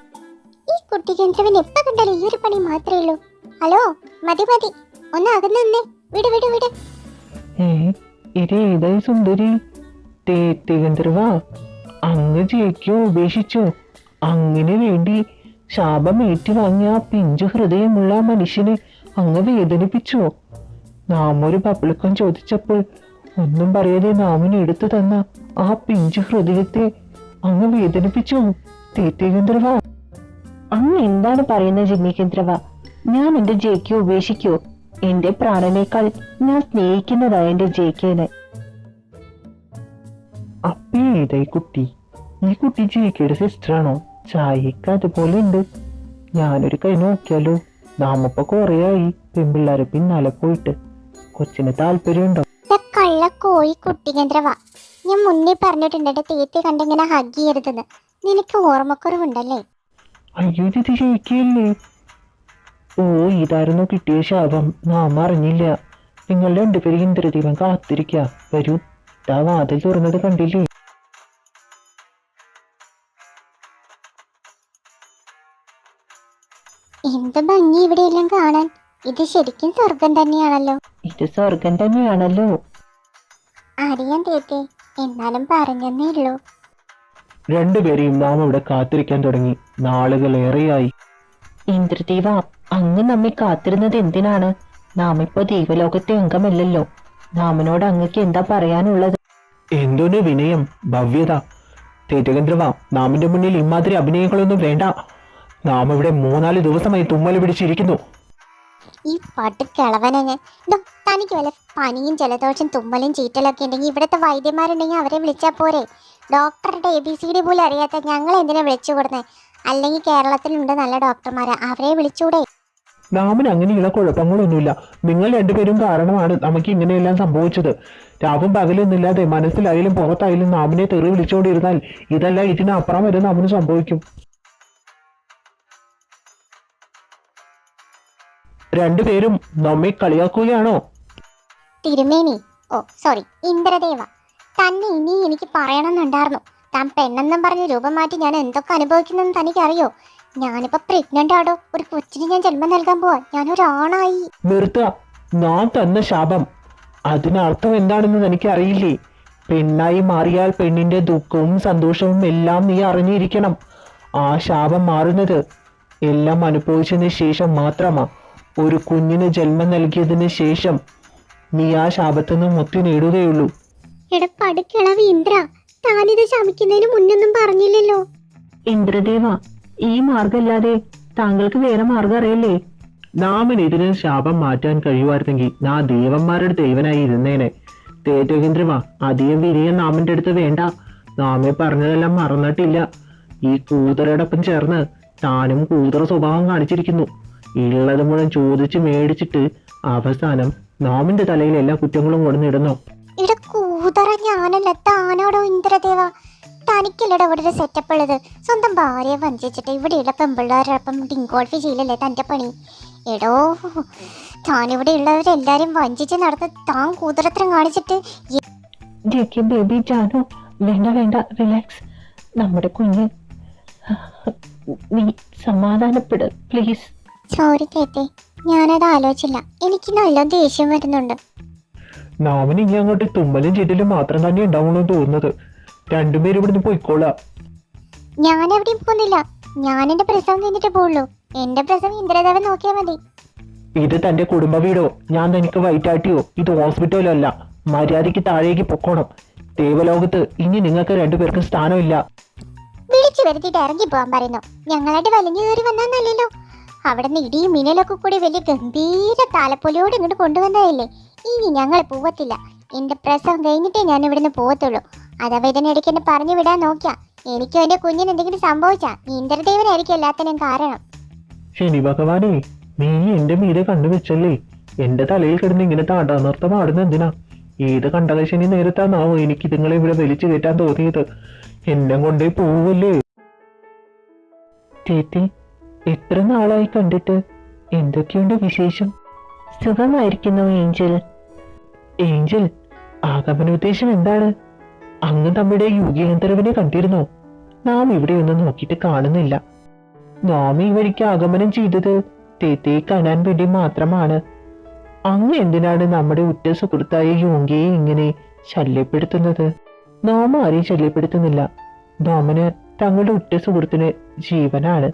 ഈ കുട്ടിചന്ദ്രവൻ എപ്പ കണ്ടാലും ഈ ഒരു പണി മാത്രമേ ഉള്ളൂ. ഹലോ, മതി മതി, ഒന്ന് അകന്ന് നിന്നേ. വിട് വിട് വിട്. ഇത് ഏതായി സുന്ദരി? ഗന്ധർവ, അങ്ങ് ജയിക്കോ ഉപേക്ഷിച്ചോ? അങ്ങനെ വേണ്ടി ശാപം ഏറ്റുവാങ്ങിയ ആ പിഞ്ചു ഹൃദയമുള്ള മനുഷ്യനെ അങ്ങ് വേദനിപ്പിച്ചോ? നാം ഒരു പപ്പിളക്കം ചോദിച്ചപ്പോൾ ഒന്നും പറയാതെ നാമിന് എടുത്തു തന്ന ആ പിഞ്ചു ഹൃദയത്തെ അങ്ങ് വേദനിപ്പിച്ചോ? ഗന്ധർവ, അങ്ങ് എന്താണ് പറയുന്നത് ജിമ്മികേന്ദ്രവ? ഞാൻ എന്റെ ജയിക്കോ ഉപേക്ഷിക്കോ? എന്റെ പ്രാണനേക്കാൾ ഞാൻ സ്നേഹിക്കുന്നതാ എന്റെ ജയിക്കേനെ. അപ്പേ ഏതായി കുട്ടി? ഈ കുട്ടി ജയിക്കയുടെ സിസ്റ്ററാണോ? ചായക്ക് അതുപോലെ ഉണ്ട്. ഞാനൊരു കൈ നോക്കിയാലോ? നാമപ്പോ കൊറേയായി പെൺപിള്ളേരെ പിന്നാലെ പോയിട്ട്. കൊച്ചിന് താല്പര്യമുണ്ടോ? കള്ള കോഴി കുട്ടികേന്ദ്രവാ. ഞാൻ മുന്നേ പറഞ്ഞിട്ടുണ്ട് എന്റെ തേത്തി കണ്ടിങ്ങനെ ഹഗ് ചെയ്യരുതെന്ന്. നിനക്ക് ഓർമ്മക്കുറവുണ്ടല്ലേ? അയ്യോ ഇത് ജയിക്കല്ലേ? ഓ ഇതായിരുന്നു കിട്ടിയ ശാപം. നാം അറിഞ്ഞില്ല. നിങ്ങൾ രണ്ടുപേരും ഇന്ദ്രദീപം കാത്തിരിക്ക. വരൂ, ദാ വാതിൽ തുറന്നത് കണ്ടില്ലേ? എന്ത് ഭംഗി ഇവിടെയെല്ലാം കാണാൻ. ഇത് ശരിക്കും സ്വർഗം തന്നെയാണല്ലോ. ഇത് സ്വർഗം തന്നെയാണല്ലോ. അറിയാൻ തേത്തി, എന്നാലും പറഞ്ഞെന്നേ ഉള്ളൂ. രണ്ടുപേരെയും നാം ഇവിടെ കാത്തിരിക്കാൻ തുടങ്ങി. നാളുകളേറെയായി. ഇന്ദ്രദീപ, അങ്ങ് നമ്മെ കാത്തിരുന്നത് എന്തിനാണ്? നാം ഇപ്പോ ദൈവലോകത്തെ അംഗമല്ലല്ലോ. നാമനോട് അങ്ങക്ക് എന്താ പറയാനുള്ളത്? എന്തൊരു വിനയം, ഭവ്യത. തേജകേന്ദ്രവ, നാമിന്റെ മുന്നിൽ ഇമാതിരി അഭിനയങ്ങളൊന്നും വേണ്ട. നാം ഇവിടെ 3-4 ദിവസമായി തുമ്മൽ പിടിച്ചിരിക്കുന്നു. ഈ പട്ടുകിളവനെ ഞാൻ ഇതോ, തനിക്ക് വല്ല പനിയും ജലദോഷം തുമ്മലും ചീറ്റലൊക്കെ ഉണ്ടെങ്കിൽ ഇവിടുത്തെ വൈദ്യന്മാരുണ്ടെങ്കിൽ അവരെ വിളിച്ചാൽ പോരെ? ഡോക്ടറുടെ ABCD പോലും അറിയാത്ത ഞങ്ങൾ എന്തിനാ വിളിച്ചു കൊടുക്കുന്നത്? അല്ലെങ്കിൽ കേരളത്തിലുണ്ട് നല്ല ഡോക്ടർമാരെ, അവരെ വിളിച്ചൂടെ? നാമിന് അങ്ങനെയുള്ള കുഴപ്പങ്ങളൊന്നുമില്ല. നിങ്ങൾ രണ്ടുപേരും കാരണമാണ് നമുക്ക് ഇങ്ങനെയെല്ലാം സംഭവിച്ചത്. രാവും പകലൊന്നുമില്ലാതെ മനസ്സിലായാലും പുറത്തായാലും നാമിനെ തെറി വിളിച്ചുകൊണ്ടിരുന്നാൽ ഇതല്ല ഇതിനപ്പുറം വരെ നാമിന് സംഭവിക്കും. രണ്ടുപേരും നമ്മെ കളിയാക്കുകയാണോ? തിരുമേനി, ഓ സോറി, ഇന്ദ്രദേവ, തന്നെ ഇനി എനിക്ക് പറയണമെന്നുണ്ടായിരുന്നു. താൻ പെണ്ണെന്നും പറഞ്ഞ് രൂപം മാറ്റി ഞാൻ എന്തൊക്കെ അനുഭവിക്കുന്നെന്ന് തനിക്കറിയോ? ഞാനിപ്പോ പ്രഗ്നന്റ് ആടോ. ഒരു കൊച്ചിന് ഞാൻ ജന്മം നൽകാൻ പോവാ. ഞാനൊരാണായി. നിർത്തുക. നാം തന്ന ശാപം അതിനർത്ഥം എന്താണെന്ന് തനിക്ക് അറിയില്ലേ? പെണ്ണായി മാറിയാൽ പെണ്ണിന്റെ ദുഃഖവും സന്തോഷവും എല്ലാം നീ അറിഞ്ഞിരിക്കണം. ആ ശാപം മാറുന്നത് എല്ലാം അനുഭവിച്ചതിന് ശേഷം മാത്രമാ. ഒരു കുഞ്ഞിന് ജന്മം നൽകിയതിന് ശേഷം നീ ആ ശാപത്തുനിന്ന് മുക്തി നേടുകയുള്ളൂ. എടപ്പടുക്കിളവ് ഇന്ദ്ര, താനിത് ശമിക്കുന്നതിന് മുന്നൊന്നും പറഞ്ഞില്ലല്ലോ. ഇന്ദ്രദേവ, ഈ മാർഗമല്ലാതെ താങ്കൾക്ക് വേറെ മാർഗം അറിയില്ലേ? നാമിനെതിരെ ശാപം മാറ്റാൻ കഴിയുമായിരുന്നെങ്കിൽ നാ ദേവന്മാരുടെ ദേവനായി ഇരുന്നേനെ. തേജകേന്ദ്രവ, അധികം വിനയം നാമിന്റെ അടുത്ത് വേണ്ട. നാമെ പറഞ്ഞതെല്ലാം മറന്നിട്ടില്ല. ഈ കൂതറയോടൊപ്പം ചേർന്ന് താനും കൂതറ സ്വഭാവം കാണിച്ചിരിക്കുന്നു. ഉള്ളത് മുഴുവൻ ചോദിച്ച് മേടിച്ചിട്ട് അവസാനം നാമിന്റെ തലയിൽ എല്ലാ കുറ്റങ്ങളും കൊണ്ടുവന്നിടുന്നു. ഇവിടെ കൂതറ ഞാനല്ല, താനോടോ ഇന്ദ്രദേവ. തനിക്കല്ലടോ ഇവിടെ ഒരു സെറ്റപ്പ് ഉള്ളത്. സ്വന്തം ഭാര്യയെ വഞ്ചിച്ചിട്ട് ഇവിടെയുള്ള പെമ്പിള്ളേരോടൊപ്പം ഡിങ്കോൾഫി ചെയ്യില്ലല്ലേ തന്റെ പണി. എടോ, താനിവിടെ ഉള്ളവരെല്ലാരും വഞ്ചിച്ച് നടന്ന് താൻ കൂതറത്രം കാണിച്ചിട്ട് ബേബി ജാനു, വേണ്ട വേണ്ട, റിലാക്സ്. നമ്മുടെ കുഞ്ഞ്, നീ സമാധാനപ്പെട് പ്ലീസ്. സോറി തേത്തെ, ഞാനത് ആലോചിച്ചില്ല. എനിക്ക് നല്ല ദേഷ്യം വരുന്നുണ്ട്. നാമിന് ഇനി അങ്ങോട്ട് തുമ്മലും ചീറ്റലും മാത്രം തന്നെ ഉണ്ടാവുള്ളൂ തോന്നുന്നത്. രണ്ടുപേരും ഇവിടുന്ന് പോയിക്കോളാം. ഞാൻ എവിടെയും പോകുന്നില്ല. ഞാൻ എന്റെ പ്രസവം കഴിഞ്ഞിട്ട് പോകുള്ളൂ. എന്റെ പ്രസവം ഇന്ദ്രദേവൻ നോക്കിയാൽ മതി. ഇത് തന്റെ കുടുംബ വീടോ? ഞാൻ തനിക്ക് വൈറ്റാട്ടിയോ? ഇത് ഹോസ്പിറ്റലോ അല്ല. മര്യാദയ്ക്ക് താഴേക്ക് പൊക്കോണം. ദേവലോകത്ത് ഇനി നിങ്ങൾക്ക് രണ്ടുപേർക്കും സ്ഥാനമില്ല. വിളിച്ചു വരുത്തിയിട്ട് ഇറങ്ങി പോകാൻ പറയുന്നു. ഞങ്ങളായിട്ട് വലിഞ്ഞു കയറി വന്നാന്നല്ലല്ലോ. അവിടെ നിന്ന് ഇടിയും മിന്നലൊക്കെ കൂടി വലിയ ഗംഭീര താലപ്പൊലിയോട് ഇങ്ങോട്ട് കൊണ്ടുവന്നതല്ലേ. ഇനി ഞങ്ങൾ പോവത്തില്ല. എന്റെ പ്രസവം കഴിഞ്ഞിട്ടേ ഞാൻ ഇവിടുന്ന് പോവത്തുള്ളൂ. അഥവാ ഇതിനിടയ്ക്ക് എന്നെ പറഞ്ഞു വിടാൻ നോക്കിയാ എനിക്കും എന്റെ കുഞ്ഞിന് എന്തെങ്കിലും സംഭവിച്ചാ ഇന്ദ്രദേവനായിരിക്കും എല്ലാത്തിനും കാരണം. ശനി ഭഗവാനെ, നീ എന്റെ മീതെ കണ്ടുവെച്ചല്ലേ. എന്റെ തലയിൽ കിടന്ന് ഇങ്ങനെ താണ്ടാനൃത്തം ആടുന്ന എന്തിനാ? ഏത് കണ്ടകശനി നേരത്താന്നാവോ എനിക്ക് ഇതുങ്ങളെ ഇവിടെ വലിച്ചു കയറ്റാൻ തോന്നിയത്? എന്നെ കൊണ്ടേ പോവല്ലേ. ചേച്ചി, എത്ര നാളായി കണ്ടിട്ട്? എന്തൊക്കെയുണ്ട് വിശേഷം? സുഖമായിരിക്കുന്നു ഏഞ്ചൽ. ഏഞ്ചൽ, ആഗമനോദ്ദേശം എന്താണ്? അങ്ങ് നമ്മുടെ യുഗേന്ദ്രവിനെ കണ്ടിരുന്നോ? നാം ഇവിടെ ഒന്നും നോക്കിയിട്ട് കാണുന്നില്ല. നാം ഈ വഴിക്ക് ആഗമനം ചെയ്തത് തേത്തെ കാണാൻ വേണ്ടി മാത്രമാണ്. അങ്ങ് എന്തിനാണ് നമ്മുടെ ഉറ്റ സുഹൃത്തായ യോങ്കിയെ ഇങ്ങനെ ശല്യപ്പെടുത്തുന്നത്? നാം ആരെയും ശല്യപ്പെടുത്തുന്നില്ല. നാമന് തങ്ങളുടെ ഉറ്റ സുഹൃത്തിന് ജീവനാണ്.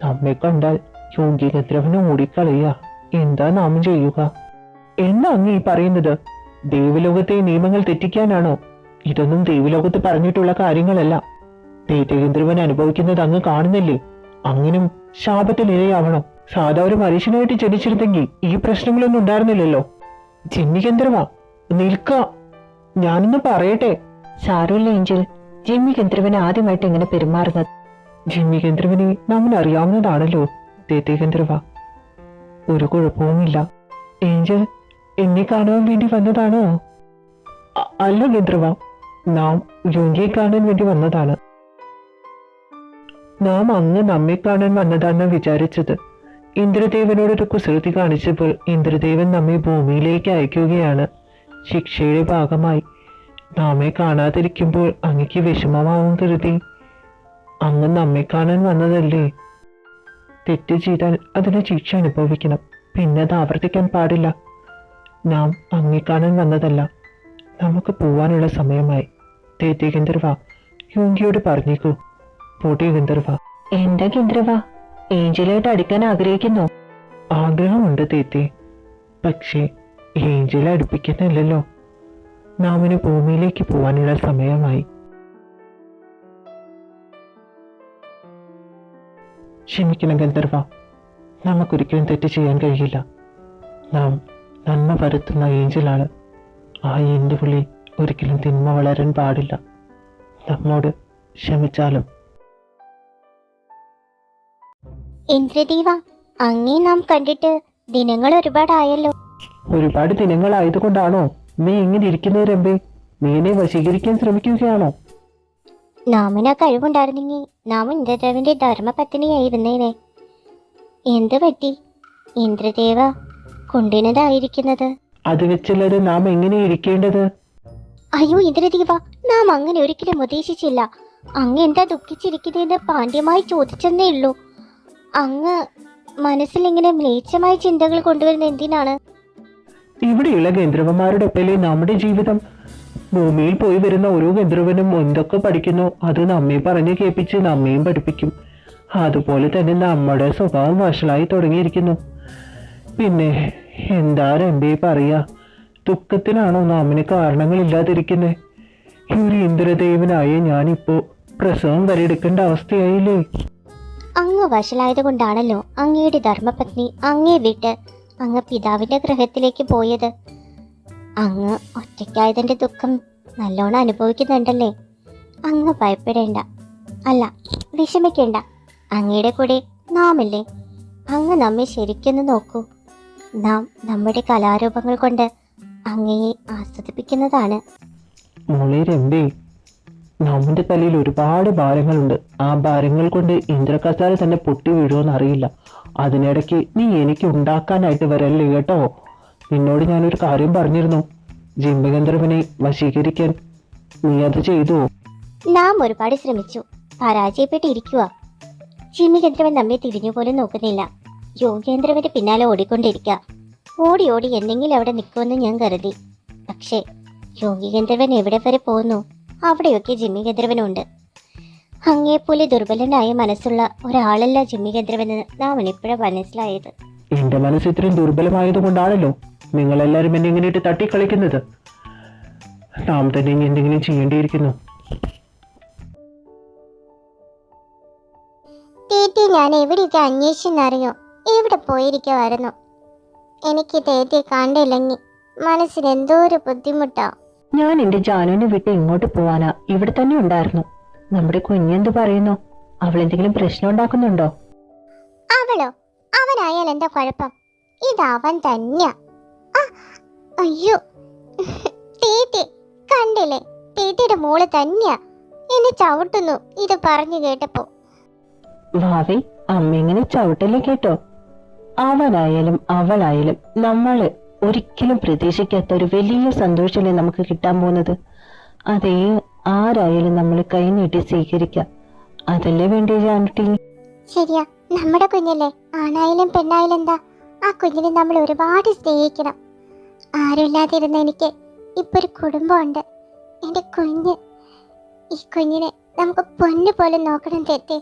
നമ്മെ കണ്ടാൽ യോഗ്യഗദ്രവന് ഓടിക്കളയുക. എന്താ നാം ചെയ്യുക? എന്നാ അങ്ങ് ഈ പറയുന്നത്? ദേവലോകത്തെ നിയമങ്ങൾ തെറ്റിക്കാനാണോ? ഇതൊന്നും ദേവലോകത്ത് പറഞ്ഞിട്ടുള്ള കാര്യങ്ങളല്ല. തേജകേന്ദ്രവൻ അനുഭവിക്കുന്നത് അങ്ങ് കാണുന്നില്ലേ? അങ്ങനും ശാപത്തിനിരയാവണോ? സാധാ ഒരു മനുഷ്യനായിട്ട് ജനിച്ചിരുന്നെങ്കിൽ ഈ പ്രശ്നങ്ങളൊന്നും ഉണ്ടായിരുന്നില്ലല്ലോ. ജിമ്മികേന്ദ്രവാ, നിൽക്ക, ഞാനൊന്ന് പറയട്ടെ. സാരമില്ല ഏഞ്ചൽ. ജിമ്മി ഗന്ധർവൻ ആദ്യമായിട്ട് എങ്ങനെ പെരുമാറുന്നത്? ജിമ്മി ഗന്ധർവനെ നമ്മൾ അറിയാവുന്നതാണല്ലോ തേത്തേ ഗന്ധർവ. ഒരു കുഴപ്പവുമില്ല. ഏഞ്ചൽ എന്നെ കാണുവാൻ വേണ്ടി വന്നതാണോ? അല്ല ഗന്ധർവ, നാം യോങ്കിയെ കാണാൻ വേണ്ടി വന്നതാണ്. നാം അങ്ങ് നമ്മെ കാണാൻ വന്നതാണെന്ന് വിചാരിച്ചത്. ഇന്ദ്രദേവനോടൊരു കുസൃതി കാണിച്ചപ്പോൾ ഇന്ദ്രദേവൻ നമ്മെ ഭൂമിയിലേക്ക് അയക്കുകയാണ്. ശിക്ഷയുടെ ഭാഗമായി നാമെ കാണാതിരിക്കുമ്പോൾ അങ്ങക്ക് വിഷമമാവും കരുതി അങ്ങ് നമ്മെ കാണാൻ വന്നതല്ലേ. തെറ്റ് ചെയ്താൽ അതിന് ശിക്ഷ അനുഭവിക്കണം. പിന്നെ അത് ആവർത്തിക്കാൻ പാടില്ല. നാം അങ്ങെ കാണാൻ വന്നതല്ല. നമുക്ക് പോവാനുള്ള സമയമായി. തേത്തേ ഗന്ധർവ, യോങ്കിയോട് പറഞ്ഞേക്കൂ. പോട്ടെ ഗന്ധർവ. എന്താ ഗന്ധർവ, ഏഞ്ചലായിട്ട് അടുക്കാൻ ആഗ്രഹിക്കുന്നോ? ആഗ്രഹമുണ്ട് തേത്തേ, പക്ഷേ ഏഞ്ചൽ അടുപ്പിക്കുന്നില്ലല്ലോ. നാമിന് ഭൂമിയിലേക്ക് പോവാനുള്ള സമയമായി. ക്ഷമിക്കണം ഗന്ധർവ, നമുക്കൊരിക്കലും തെറ്റ് ചെയ്യാൻ കഴിയില്ല. നാം നന്മ പരത്തുന്ന ഏഞ്ചലാണ്. ആ എൻ്റെ ഉള്ളിൽ ഒരിക്കലും തിന്മ വളരാൻ പാടില്ല. നമ്മോട് ക്ഷമിച്ചാലും. ഇന്ദ്രദേവ, അങ്ങേ നാം കണ്ടിട്ട് ദിനങ്ങൾ ഒരുപാടായല്ലോ. ഒരുപാട് ദിനങ്ങളായതുകൊണ്ടാണോ നീ ഇങ്ങനെ ഇരിക്കുന്നത് രമ്പേ? നീ എന്നെ വശീകരിക്കാൻ ശ്രമിക്കുകയാണോ? നാമിന് ആ കഴിവുണ്ടായിരുന്നെങ്കിൽ നാം ഇന്ദ്രദേവന്റെ ധർമ്മപത്നിയായിരുന്നേനെ. എന്ത് പറ്റി ഇന്ദ്രദേവ കൊണ്ടിനതായിരിക്കുന്നത്? അത് വെച്ചല്ലാതെ നാം എങ്ങനെ ഇരിക്കേണ്ടത്? അയ്യോ ഇന്ദ്രദേവ, നാം അങ്ങനെ ഒരിക്കലും ഉദ്ദേശിച്ചില്ല. അങ്ങ് എന്താ ദുഃഖിച്ചിരിക്കുന്നതെന്ന് പാണ്ഡ്യമായി ചോദിച്ചെന്നേ ഉള്ളൂ. അങ്ങ് മനസ്സിൽ ഇങ്ങനെ മ്ലേച്ഛമായ ചിന്തകൾ കൊണ്ടുവരുന്ന എന്തിനാണ്? ഇവിടെയുള്ള ഗന്ധർവന്മാരുടെ ഒപ്പല്ലേ നമ്മുടെ ജീവിതം. ഭൂമിയിൽ പോയി വരുന്ന ഓരോ ഗന്ധർവനും എന്തൊക്കെ പഠിക്കുന്നു അത് നമ്മെ പറഞ്ഞ് കേൾപ്പിച്ച് നമ്മയും പഠിപ്പിക്കും. അതുപോലെ തന്നെ നമ്മുടെ സ്വഭാവം വഷളായി തുടങ്ങിയിരിക്കുന്നു. പിന്നെ എന്താ രമ്പേ പറയാ, ദുഃഖത്തിനാണോ നാമിന് കാരണങ്ങളില്ലാതിരിക്കുന്നത്? ഒരു ഇന്ദ്രദേവനായ ഞാനിപ്പോ പ്രസവം വരെ എടുക്കേണ്ട അവസ്ഥയായില്ലേ? അങ്ങ് വഷളായത് കൊണ്ടാണല്ലോ അങ്ങയുടെ ധർമ്മപത്നി അങ്ങേ വിട്ട് അങ്ങ് പിതാവിന്റെ ഗൃഹത്തിലേക്ക് പോയത്. അങ്ങ് ഒറ്റയ്ക്കായതിന്റെ ദുഃഖം നല്ലോണം അനുഭവിക്കുന്നുണ്ടല്ലേ. അങ്ങ് ഭയപ്പെടേണ്ട, അല്ല വിഷമിക്കേണ്ട. അങ്ങയുടെ കൂടെ നാമില്ലേ. അങ്ങ് നമ്മെ ശരിക്കൊന്ന് നോക്കൂ. നാം നമ്മുടെ കലാരൂപങ്ങൾ കൊണ്ട് അങ്ങയെ ആസ്വദിപ്പിക്കുന്നതാണ്. മോളെ രമ്പേ, നമ്മുടെ തലയിൽ ഒരുപാട് ഭാരങ്ങളുണ്ട്. ആ ഭാരങ്ങൾ കൊണ്ട് ഇന്ദ്രകസാല തന്നെ പൊട്ടി വീഴുമെന്ന് അറിയില്ല. അതിനിടയ്ക്ക് നീ എനിക്ക് ഉണ്ടാക്കാനായിട്ട് വരല്ലേ കേട്ടോ. നിന്നോട് ഞാനൊരു കാര്യം പറഞ്ഞിരുന്നു, ജിംബഗന്ധർവനെ വശീകരിക്കാൻ. നീ അത് ചെയ്തു? നാം ഒരുപാട് ശ്രമിച്ചു, പരാജയപ്പെട്ടിരിക്കുക. ജിമ്മിഗന്ധർവൻ നമ്മെ തിരിഞ്ഞുപോലും നോക്കുന്നില്ല. യോഗേന്ദ്രവന്റെ പിന്നാലെ ഓടിക്കൊണ്ടിരിക്കുക. ഓടി ഓടി എന്തെങ്കിലും അവിടെ നിൽക്കുമെന്ന് ഞാൻ കരുതി. പക്ഷേ യോഗിഗന്ധർവൻ എവിടെ വരെ പോകുന്നു അവിടെയൊക്കെ ജിമ്മിഗന്ധർവനുണ്ട്. അങ്ങേപ്പോലെ ദുർബലനായ മനസ്സുള്ള ഒരാളല്ല ജിമ്മിഗന്ധർവനെന്ന് നാം ഇപ്പോഴാണ് മനസ്സിലായത്. എന്റെ മനസ്സ് ഇത്രയും ദുർബലമായത് കൊണ്ടാണല്ലോ നിങ്ങളെല്ലാവരും എന്നെ ഇങ്ങനെയിട്ട് തട്ടിക്കളിക്കുന്നത്. നാം തന്നെ ഇനി എന്തെങ്കിലും ചെയ്യേണ്ടിയിരിക്കുന്നു. തേറ്റി ഞാൻ എവിടെയൊക്കെ അന്വേഷിച്ചെന്നറിയോ? എവിടെ പോയിരിക്കുമായിരുന്നു. എനിക്ക് തേറ്റി കണ്ടില്ലെങ്കിൽ മനസ്സിന് എന്തോ ഒരു ബുദ്ധിമുട്ടാ. ഞാൻ എന്റെ ജാനുവിനെ വിട്ട് ഇങ്ങോട്ട് പോവാനാ. ഇവിടെ തന്നെ ഉണ്ടായിരുന്നു. നമ്മുടെ കുഞ്ഞെന്ത് പറയുന്നു? അവൾ എന്തെങ്കിലും പ്രശ്നം ഉണ്ടാക്കുന്നുണ്ടോ? അവളോ? അവനായാൽ എന്താ കുഴപ്പം? ഇതവൻ തന്നെയാ. അയ്യോ തേറ്റി കണ്ടില്ലേ, തേറ്റിയുടെ മോള് തന്നെയാ എന്നെ ചവിട്ടുന്നു. ഇത് പറഞ്ഞു കേട്ടപ്പോ ഭാവി അമ്മ ഇങ്ങനെ ചവിട്ടല്ലേ കേട്ടോ. അവനായാലും അവളായാലും നമ്മള് ഒരിക്കലും പ്രതീക്ഷിക്കാത്ത ഒരു വലിയ സന്തോഷമല്ലേ നമുക്ക് കിട്ടാൻ പോകുന്നത്. അതേ ആരായാലും നമ്മൾ കൈ നീട്ടി സ്വീകരിക്കാം. അതല്ലേ വേണ്ടി ജാനുട്ടി? ശരിയാ, നമ്മുടെ കുഞ്ഞല്ലേ. ആണായാലും പെണ്ണായാലും എന്താ, ആ കുഞ്ഞിനെ നമ്മൾ ഒരുപാട് സ്നേഹിക്കണം. ആരുമില്ലാതിരുന്ന എനിക്ക് ഇപ്പൊ ഒരു കുടുംബമുണ്ട്. എന്റെ കുഞ്ഞ്, ഈ കുഞ്ഞിനെ നമുക്ക് പൊന്നു പോലെ നോക്കണം തെറ്റേ.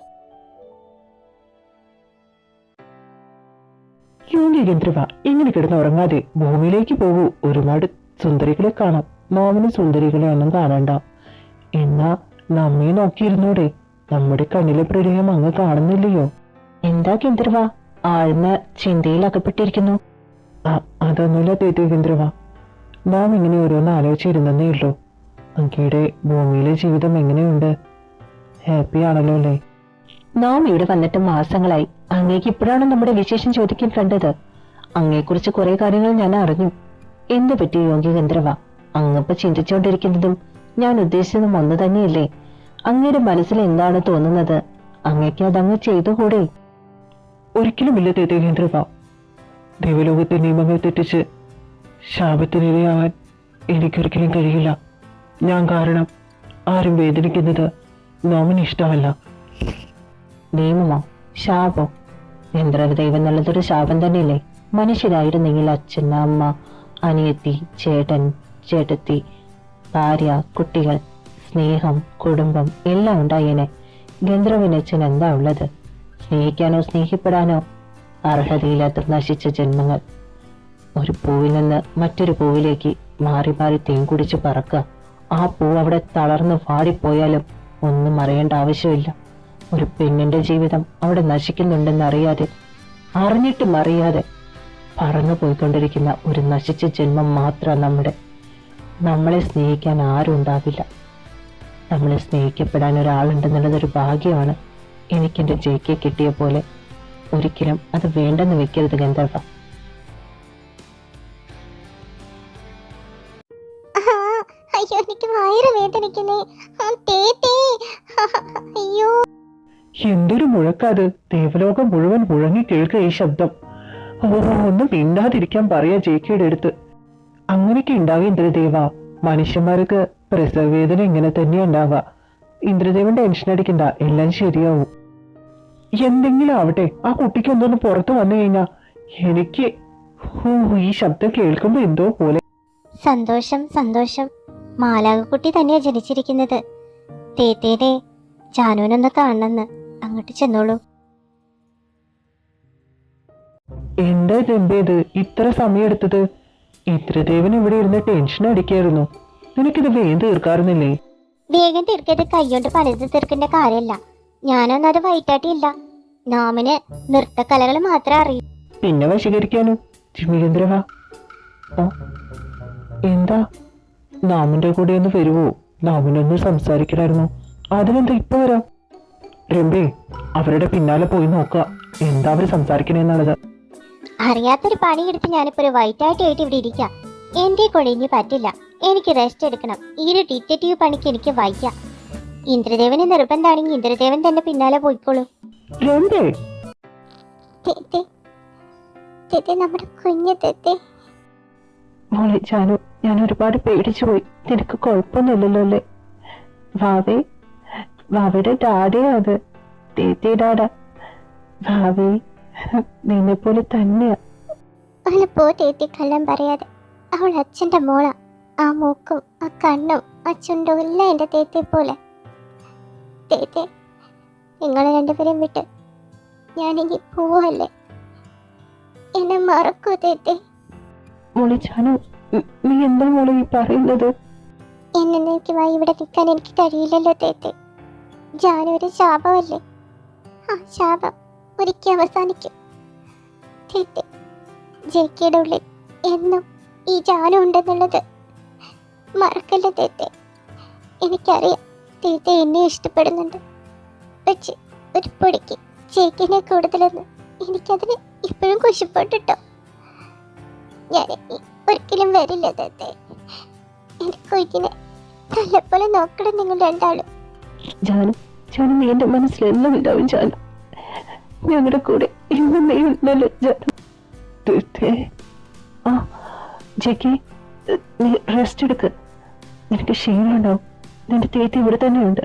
യോഗേന്ദ്രവ, ഇങ്ങനെ കിടന്ന് ഉറങ്ങാതെ ഭൂമിയിലേക്ക് പോകൂ. ഒരുപാട് സുന്ദരികളെ കാണാം. മാമിന് സുന്ദരികളെ ഒന്നും കാണണ്ട. എന്നാ നമ്മെ നോക്കിയിരുന്നൂടെ? നമ്മുടെ കണ്ണിലെ പ്രണയം അങ്ങ് കാണുന്നില്ലയോ? എന്താ ഗന്ധർവ ആഴ്ന്ന ചിന്തയിൽ അകപ്പെട്ടിരിക്കുന്നു? അതൊന്നുമില്ല തേറ്റി ഗന്ധർവ. നാം ഇങ്ങനെ ഓരോന്ന് ആലോചിച്ചിരുന്നേ ഉള്ളൂ. അങ്ങയുടെ ഭൂമിയിലെ ജീവിതം എങ്ങനെയുണ്ട്? ഹാപ്പി ആണല്ലോ അല്ലേ? നാം ഇവിടെ വന്നിട്ട് മാസങ്ങളായി. അങ്ങേക്ക് ഇപ്പോഴാണ് നമ്മുടെ വിശേഷം ചോദിക്കാൻ കണ്ടത്. അങ്ങയെക്കുറിച്ച് കുറെ കാര്യങ്ങൾ ഞാൻ അറിഞ്ഞു. എന്ത് പറ്റി യോഗി ഗന്ധർവ? അങ്ങപ്പ ചിന്തിച്ചുകൊണ്ടിരിക്കുന്നതും ഞാൻ ഉദ്ദേശിച്ചതും ഒന്ന് തന്നെയല്ലേ? അങ്ങയുടെ മനസ്സിൽ എന്താണ് തോന്നുന്നത്? അങ്ങയ്ക്ക് അതങ്ങ് ചെയ്തുകൂടെ? ഒരിക്കലുമില്ല തേതേ ഗന്ധർവ. ദേവലോകത്തെ നിയമങ്ങൾ തെറ്റിച്ച് ശാപത്തിനിരയാവാൻ എനിക്കൊരിക്കലും കഴിയില്ല. ഞാൻ കാരണം ആരും വേദനിക്കുന്നത് നോമിന് ഇഷ്ടമല്ല. നിയമമോ ശാപോ? ഗന്ധർവദൈവം എന്നുള്ളതൊരു ശാപം തന്നെയല്ലേ? മനുഷ്യരായിരുന്നെങ്കിൽ അച്ഛൻ, അമ്മ, അനിയത്തി, ചേട്ടൻ, ചേട്ടത്തി, ഭാര്യ, കുട്ടികൾ, സ്നേഹം, കുടുംബം എല്ലാം ഉണ്ടായേനെ. ഗന്ധർവനച്ഛൻ എന്താ ഉള്ളത്? സ്നേഹിക്കാനോ സ്നേഹിപ്പെടാനോ അർഹതയില്ലാത്ത നശിച്ച ജന്മങ്ങൾ. ഒരു പൂവിൽ നിന്ന് മറ്റൊരു പൂവിലേക്ക് മാറി മാറി തേൻ കുടിച്ച് പറക്കുക. ആ പൂവ് അവിടെ തളർന്ന് വാടിപ്പോയാലും ഒന്നും അറിയേണ്ട ആവശ്യമില്ല. ഒരു പെണ്ണിന്റെ ജീവിതം അവിടെ നശിക്കുന്നുണ്ടെന്നറിയാതെ, അറിഞ്ഞിട്ടും അറിയാതെ പറന്നു പോയിക്കൊണ്ടിരിക്കുന്ന ഒരു നശിച്ച ജന്മം മാത്രം നമ്മുടെ. നമ്മളെ സ്നേഹിക്കാൻ ആരും ഉണ്ടാവില്ല. നമ്മളെ സ്നേഹിക്കപ്പെടാൻ ഒരാളുണ്ടെന്നുള്ളതൊരു ഭാഗ്യമാണ്. എനിക്കെന്റെ ജയിക്കെ കിട്ടിയ പോലെ ഒരിക്കലും അത് വേണ്ടെന്ന് വെക്കരുത് ഗന്ധർവ. അയ്യോ, എനിക്ക് വയറ് വേദനിക്കുന്നേ. അയ്യോ, എന്തൊരു മുഴക്കാത്! ദേവലോകം മുഴുവൻ മുഴങ്ങി കേൾക്കുക ഈ ശബ്ദം. ഓ, ഒന്നും മിണ്ടാതിരിക്കാൻ പറയാ ജേക്കയുടെ അടുത്ത്. അങ്ങനെയൊക്കെ ഉണ്ടാവുക ഇന്ദ്രദേവ. മനുഷ്യന്മാർക്ക് പ്രസവവേദന ഇങ്ങനെ തന്നെയാ ഉണ്ടാവുക. ഇന്ദ്രദേവൻ ടെൻഷൻ അടിക്കണ്ട, എല്ലാം ശരിയാവും. എന്തെങ്കിലും ആവട്ടെ, ആ കുട്ടിക്ക് ഒന്നൊന്ന് പുറത്തു വന്നു കഴിഞ്ഞാ എനിക്ക് ഈ ശബ്ദം കേൾക്കുമ്പോ എന്തോ പോലെ. സന്തോഷം സന്തോഷം. മാലാകക്കുട്ടി തന്നെയാ ജനിച്ചിരിക്കുന്നത്. തേത്തേനെ ജാനുവിനൊന്ന് കാണണമെന്ന്. അങ്ങോട്ട് ചെന്നോളൂ. എന്താ ചെമ്പേത് ഇത്ര സമയം എടുത്തത്? ഇന്ദ്രദേവൻ ഇവിടെ ഇരുന്ന് ടെൻഷൻ അടിക്കായിരുന്നു. നിനക്കിത് വേഗം തീർക്കാറുന്നില്ലേ? വേഗം തീർക്കത് കൈകൊണ്ട് പണിത് തീർക്കേണ്ട കാര്യമല്ല. ഞാനൊന്നും അത് വൈറ്റാട്ടിയില്ല. നാമിന് നൃത്തകലകൾ മാത്രം അറിയും. പിന്നെ വശീകരിക്കാനോ ചിമികേന്ദ്രവ? എന്താ, നാമിന്റെ കൂടെ ഒന്ന് വരുവോ? നാമിനൊന്ന് സംസാരിക്കണമായിരുന്നു. അതിനെന്താ ഇപ്പൊ വരാം. രംബേ, അവരുടെ പിന്നാലെ പോയി നോക്കുക എന്താ അവര് സംസാരിക്കണെന്നുള്ളത്. അറിയാത്തൊരു പണിയെടുത്ത് ഞാനിപ്പോ ഒരു വൈറ്റായിട്ട് ഇവിടെ ഇരിക്കാം. എന്റെ കൂടെ ഇനി പറ്റില്ല. എനിക്ക് റെസ്റ്റ് എടുക്കണം. ഈ ഒരു ഡിറ്റക്റ്റീവ് പണിക്ക് എനിക്ക് വയ്യ. ഇന്ദ്രദേവന് നിർബന്ധമാണെങ്കിൽ ഇന്ദ്രദേവൻ തന്നെ പിന്നാലെ പോയിക്കോളൂ. രംബേ, നമ്മുടെ കുഞ്ഞു തെത്തേ. മോളെ ജാനു, ഞാൻ ഒരുപാട് പേടിച്ചു പോയി. നിനക്ക് കുഴപ്പമൊന്നുമില്ലല്ലോ അല്ലേ? വാവയുടെ ഡാഡിയാ അത്. തേത്തേ ഡാഡ. ഭാവി നിന്നെ പോലെ തന്നെയാ. അവള് പോ തേത്തി, കള്ളം പറയാതെ. അവൾ അച്ഛന്റെ മോളാ. ആ മൂക്കും ആ കണ്ണും ആ ചുണ്ടും എല്ലാം എന്റെ തേത്തെ പോലെ. തേത്തെ, നിങ്ങളെ രണ്ടുപേരും വിട്ട് ഞാനിനി പോവല്ലേ? എന്നെ മറക്കൂ തേത്തെ. മോളെ ജാനു, നീ എന്താ മോളെ ഈ പറയുന്നത്? എന്നേക്കുമായി ഇവിടെ നിൽക്കാൻ എനിക്ക് കഴിയില്ലല്ലോ തേത്തെ. ജാനു ഒരു ശാപമല്ലേ? ആ ശാപം ഒരിക്കൽ അവസാനിക്കും തേത്തെ. ജെയ്ക്കയുടെ ഉള്ളിൽ എന്നും ഈ ജാനു ഉണ്ടെന്നുള്ളത് മറക്കല്ല തേത്തെ. എനിക്കറിയാം തേത്തെ എന്നെ ഇഷ്ടപ്പെടുന്നുണ്ട്. പക്ഷെ ഒരു പൊടിക്ക് ജെയ്ക്കിനെ കൂടുതലെന്ന് എനിക്കതിന് ഇപ്പോഴും കുശിപ്പോട്ടിട്ടോ. ഞാൻ ഒരിക്കലും വരില്ല തേത്തെ. എന്റെ കുഞ്ഞിനെ നല്ലപോലെ നോക്കണം നിങ്ങൾ രണ്ടാളും. ജാനു, ജാനു, നീ എന്റെ മനസ്സിലെല്ലാം ഉണ്ടാവും ജാനു. ഞങ്ങളുടെ കൂടെ ഇന്നും നീ ഉണ്ടല്ലോ ജാനു. ആ ജെക്കി, നീ റെസ്റ്റ് എടുക്ക്. നിനക്ക് ക്ഷീണം ഉണ്ടാവും. നിന്റെ തേത്തി ഇവിടെ തന്നെയുണ്ട്.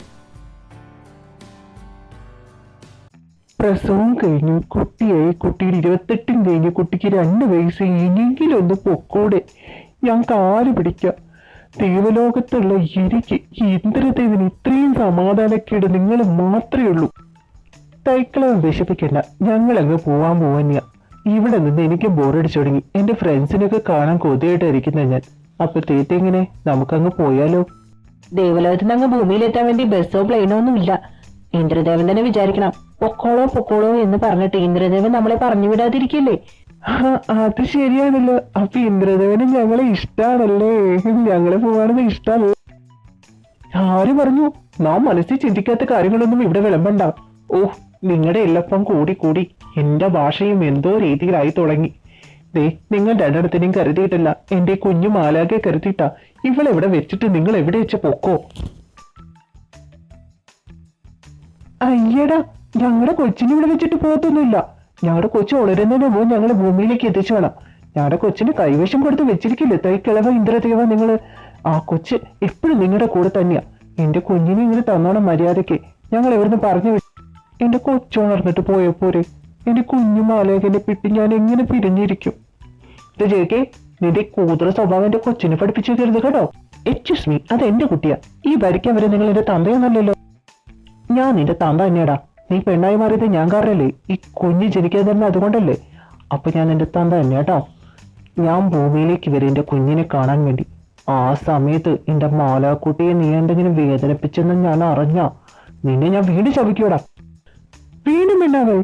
പ്രസവം കഴിഞ്ഞു, കുട്ടിയായി. കുട്ടിയുടെ 28 കഴിഞ്ഞ് കുട്ടിക്ക് 2 വയസ്സ്. ഇനിയെങ്കിലും ഒന്ന് പൊക്കൂടെ? ഞാൻ കാല് പിടിക്കാം. ദേവലോകത്തുള്ള എനിക്ക് ഇന്ദ്രദേവന് ഇത്രയും സമാധാനക്കേട് നിങ്ങൾ മാത്രമേ ഉള്ളൂ. തൈക്കളെ വിശപ്പിക്കണ്ട, ഞങ്ങളങ്ങ് പോവാൻ പോവാന്യ. ഇവിടെ നിന്ന് എനിക്ക് ബോറടിച്ചു തുടങ്ങി. എന്റെ ഫ്രണ്ട്സിനൊക്കെ കാണാൻ കൊതിയായിട്ടായിരിക്കുന്ന ഞാൻ. അപ്പൊ തേത്തെങ്ങനെ, നമുക്കങ്ങ് പോയാലോ? ദേവലോകത്ത് നിന്ന് അങ്ങ് ഭൂമിയിലെത്താൻ വേണ്ടി ബസ്സോ പ്ലെയിനോ ഒന്നും ഇല്ല. ഇന്ദ്രദേവൻ തന്നെ വിചാരിക്കണം. പൊക്കോളോ എന്ന് പറഞ്ഞിട്ട് ഇന്ദ്രദേവൻ നമ്മളെ പറഞ്ഞു വിടാതിരിക്കില്ലേ? അത് ശരിയാണല്ലോ. അപ്പൊ ഇന്ദ്രദേവന് ഞങ്ങളെ ഇഷ്ടാണല്ലേ? ഞങ്ങളെ പോവാണെന്ന് ഇഷ്ടമല്ലേ? ആര് പറഞ്ഞു? നാം മനസ്സിൽ ചിന്തിക്കാത്ത കാര്യങ്ങളൊന്നും ഇവിടെ വിളമ്പണ്ട. ഓ, നിങ്ങളുടെ എല്ലപ്പം കൂടി കൂടി എന്റെ ഭാഷയും എന്തോ രീതിയിലായി തുടങ്ങി. ദേ, നിങ്ങൾ രണ്ടിടത്തിനെയും കരുതിയിട്ടില്ല, എന്റെ കുഞ്ഞു മാലാകെ കരുതിയിട്ടാ. ഇവളെവിടെ വെച്ചിട്ട് നിങ്ങൾ എവിടെ വെച്ച് പൊക്കോ. അയ്യടാ, ഞങ്ങളുടെ കൊച്ചിനെ ഇവിടെ വെച്ചിട്ട് പോകത്തൊന്നുമില്ല. ഞങ്ങളുടെ കൊച്ചു വളരുന്നതിന് മുമ്പ് ഞങ്ങൾ ഭൂമിയിലേക്ക് എത്തിച്ചു വേണം. ഞങ്ങളുടെ കൊച്ചിന് കൈവശം കൊടുത്ത് വെച്ചിരിക്കില്ലേ തൈക്കിളവ ഇന്ദ്രദേവ നിങ്ങള്. ആ കൊച്ച് എപ്പോഴും നിങ്ങളുടെ കൂടെ തന്നെയാ. എന്റെ കുഞ്ഞിനെ ഇങ്ങനെ തന്നോണം മര്യാദയ്ക്ക്. ഞങ്ങൾ എവിടുന്ന് പറഞ്ഞു വിട്ടു. എന്റെ കൊച്ചുണർന്നിട്ട് പോയപ്പോരെ. എന്റെ കുഞ്ഞു മാലേകനെ പിട്ടി ഞാൻ എങ്ങനെ പിരിഞ്ഞിരിക്കും. ഇത് ജേക്കെ, നിന്റെ കൂതറ സ്വഭാവം എന്റെ കൊച്ചിനെ പഠിപ്പിച്ചു തരുത് കേട്ടോ. എക്സ്ക്യൂസ് മീ, അത് എന്റെ കുട്ടിയാ. ഈ ഭരിക്കാൻ വരെ നിങ്ങൾ എന്റെ തന്തയൊന്നല്ലല്ലോ. ഞാൻ നിന്റെ തന്ത തന്നെയാടാ. നീ പെണ്ണായി മാറിയത് ഞാൻ കാരണല്ലേ. ഈ കുഞ്ഞ് ജനിക്കാൻ തന്നെ അതുകൊണ്ടല്ലേ. അപ്പൊ ഞാൻ നിന്റെ തന്ത തന്നെയാട്ടോ. ഞാൻ ഭൂമിയിലേക്ക് വരും എന്റെ കുഞ്ഞിനെ കാണാൻ വേണ്ടി. ആ സമയത്ത് എന്റെ മാലാക്കുട്ടിയെ നീ എന്തെങ്കിലും വേദനിപ്പിച്ചെന്ന് ഞാൻ അറിഞ്ഞ നിന്നെ ഞാൻ വീണ്ടും ശപിക്കൂടാ. വീണ്ടും പെണ്ണാവേ.